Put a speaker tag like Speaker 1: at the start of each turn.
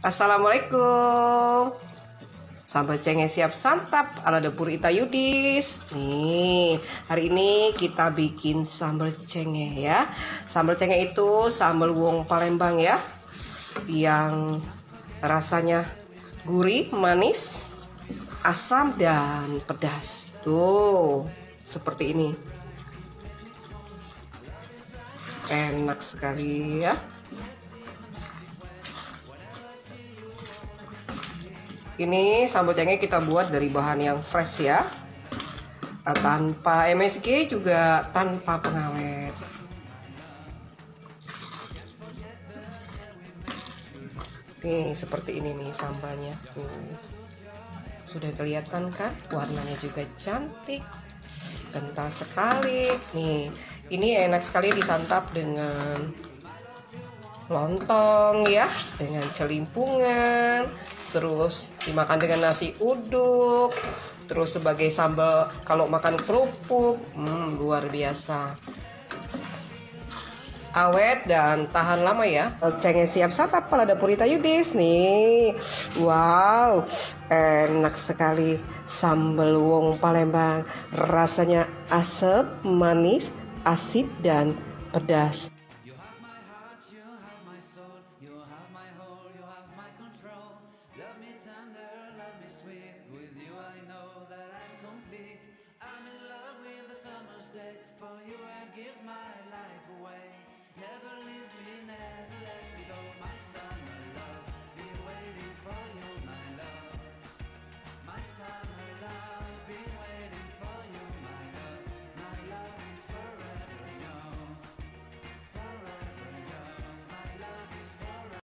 Speaker 1: Assalamualaikum. Sambal cengkeh siap santap ala dapur Ita Yudis. Nih, hari ini kita bikin sambal cengkeh ya. Sambal cengkeh itu sambal wong Palembang ya, yang rasanya gurih, manis, asam dan pedas. Tuh, seperti ini. Enak sekali ya. Ini sambal cengkeh kita buat dari bahan yang fresh ya, tanpa MSG juga tanpa pengawet. Nih seperti ini nih sambalnya. Sudah kelihatan kan, warnanya juga cantik, kental sekali. Nih, ini enak sekali disantap dengan lontong ya, dengan celimpungan, terus dimakan dengan nasi uduk, terus sebagai sambal kalau makan kerupuk. Luar biasa, awet dan tahan lama ya. Cengkeh siap santap pada dapur Ita Yudis nih. Wow, enak sekali sambal wong Palembang. Rasanya asam, manis, asid dan pedas.
Speaker 2: For you I'd give my life away. Never leave me, never